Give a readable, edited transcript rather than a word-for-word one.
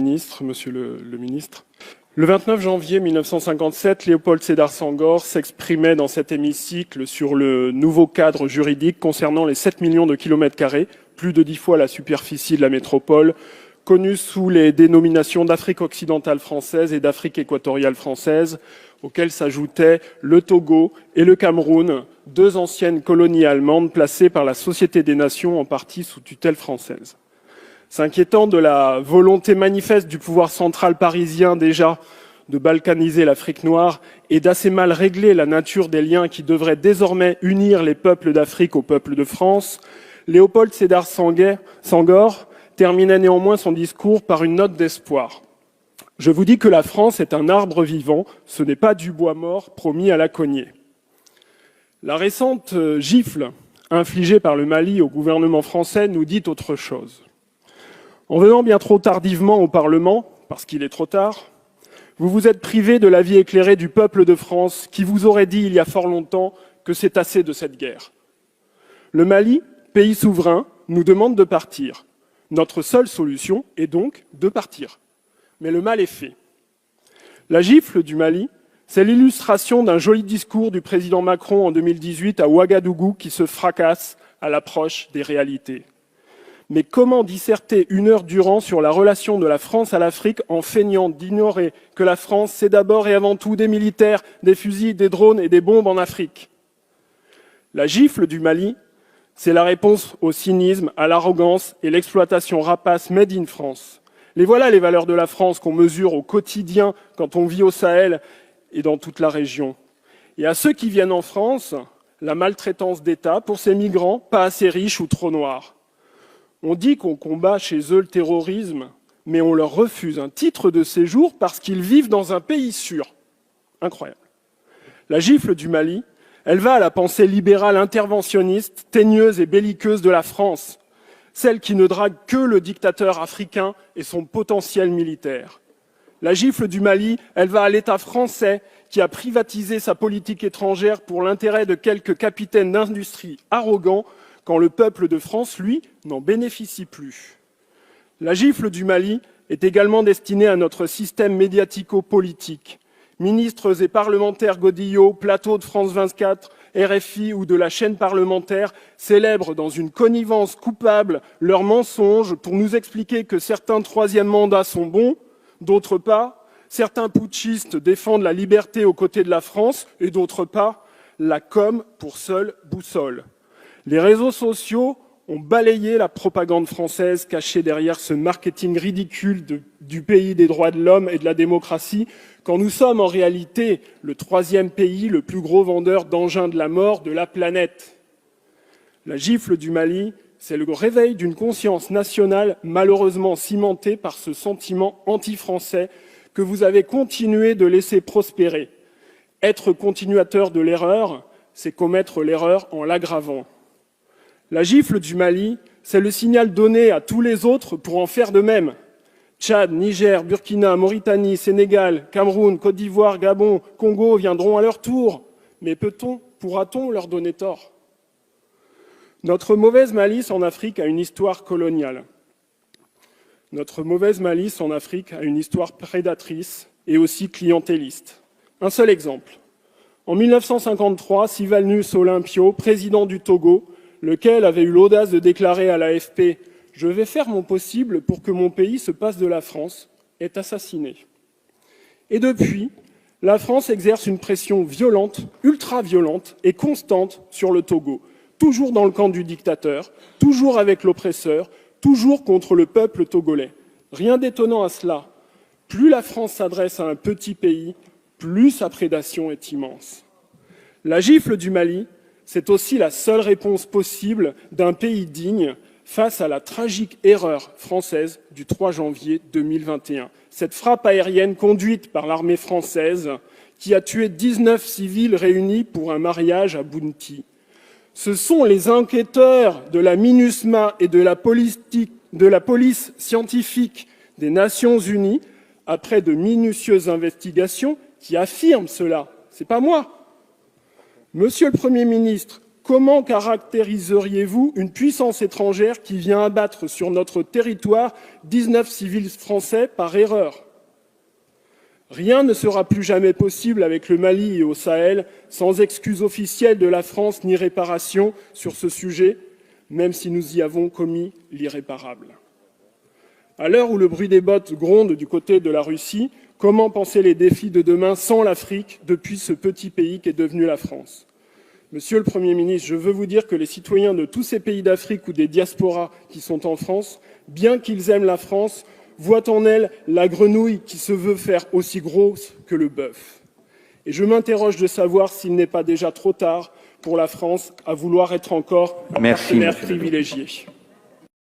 Monsieur le ministre. Le 29 janvier 1957, Léopold Sédar Senghor s'exprimait dans cet hémicycle sur le nouveau cadre juridique concernant les 7 millions de kilomètres carrés, plus de 10 fois la superficie de la métropole, connue sous les dénominations d'Afrique occidentale française et d'Afrique équatoriale française, auxquelles s'ajoutaient le Togo et le Cameroun, deux anciennes colonies allemandes placées par la Société des Nations en partie sous tutelle française. S'inquiétant de la volonté manifeste du pouvoir central parisien déjà de balkaniser l'Afrique noire et d'assez mal régler la nature des liens qui devraient désormais unir les peuples d'Afrique aux peuples de France, Léopold Sédar Senghor terminait néanmoins son discours par une note d'espoir. « Je vous dis que la France est un arbre vivant, ce n'est pas du bois mort promis à la cognée. » La récente gifle infligée par le Mali au gouvernement français nous dit autre chose. En venant bien trop tardivement au Parlement, parce qu'il est trop tard, vous vous êtes privé de l'avis éclairé du peuple de France qui vous aurait dit il y a fort longtemps que c'est assez de cette guerre. Le Mali, pays souverain, nous demande de partir. Notre seule solution est donc de partir. Mais le mal est fait. La gifle du Mali, c'est l'illustration d'un joli discours du président Macron en 2018 à Ouagadougou qui se fracasse à l'approche des réalités. Mais comment disserter 1 heure durant sur la relation de la France à l'Afrique en feignant d'ignorer que la France, c'est d'abord et avant tout des militaires, des fusils, des drones et des bombes en Afrique? La gifle du Mali, c'est la réponse au cynisme, à l'arrogance et l'exploitation rapace made in France. Les voilà les valeurs de la France qu'on mesure au quotidien quand on vit au Sahel et dans toute la région. Et à ceux qui viennent en France, la maltraitance d'État pour ces migrants pas assez riches ou trop noirs. On dit qu'on combat chez eux le terrorisme, mais on leur refuse un titre de séjour parce qu'ils vivent dans un pays sûr. Incroyable. La gifle du Mali, elle va à la pensée libérale interventionniste, teigneuse et belliqueuse de la France, celle qui ne drague que le dictateur africain et son potentiel militaire. La gifle du Mali, elle va à l'État français qui a privatisé sa politique étrangère pour l'intérêt de quelques capitaines d'industrie arrogants, quand le peuple de France, lui, n'en bénéficie plus. La gifle du Mali est également destinée à notre système médiatico-politique. Ministres et parlementaires godillots, plateaux de France 24, RFI ou de la chaîne parlementaire célèbrent dans une connivence coupable leurs mensonges pour nous expliquer que certains troisièmes mandats sont bons, d'autres pas, certains putschistes défendent la liberté aux côtés de la France et d'autres pas, la com pour seule boussole. Les réseaux sociaux ont balayé la propagande française cachée derrière ce marketing ridicule du pays des droits de l'homme et de la démocratie, quand nous sommes en réalité le 3e pays le plus gros vendeur d'engins de la mort de la planète. La gifle du Mali, c'est le réveil d'une conscience nationale malheureusement cimentée par ce sentiment anti-français que vous avez continué de laisser prospérer. Être continuateur de l'erreur, c'est commettre l'erreur en l'aggravant. La gifle du Mali, c'est le signal donné à tous les autres pour en faire de même. Tchad, Niger, Burkina, Mauritanie, Sénégal, Cameroun, Côte d'Ivoire, Gabon, Congo viendront à leur tour. Mais pourra-t-on leur donner tort? Notre mauvaise malice en Afrique a une histoire coloniale. Notre mauvaise malice en Afrique a une histoire prédatrice et aussi clientéliste. Un seul exemple. En 1953, Sylvanus Olympio, président du Togo, lequel avait eu l'audace de déclarer à l'AFP « Je vais faire mon possible pour que mon pays se passe de la France », est assassiné. Et depuis, la France exerce une pression violente, ultra-violente et constante sur le Togo, toujours dans le camp du dictateur, toujours avec l'oppresseur, toujours contre le peuple togolais. Rien d'étonnant à cela. Plus la France s'adresse à un petit pays, plus sa prédation est immense. La gifle du Mali, c'est aussi la seule réponse possible d'un pays digne face à la tragique erreur française du 3 janvier 2021. Cette frappe aérienne conduite par l'armée française qui a tué 19 civils réunis pour un mariage à Bounti. Ce sont les enquêteurs de la MINUSMA et de la police scientifique des Nations Unies, après de minutieuses investigations, qui affirment cela. C'est pas moi. Monsieur le Premier ministre, Comment caractériseriez-vous une puissance étrangère qui vient abattre sur notre territoire 19 civils français par erreur? Rien ne sera plus jamais possible avec le Mali et au Sahel sans excuse officielle de la France ni réparation sur ce sujet, même si nous y avons commis l'irréparable. À l'heure où le bruit des bottes gronde du côté de la Russie, comment penser les défis de demain sans l'Afrique depuis ce petit pays qu'est devenu la France? Monsieur le Premier ministre, je veux vous dire que les citoyens de tous ces pays d'Afrique ou des diasporas qui sont en France, bien qu'ils aiment la France, voient en elle la grenouille qui se veut faire aussi grosse que le bœuf. Et je m'interroge de savoir s'il n'est pas déjà trop tard pour la France à vouloir être encore un partenaire privilégié.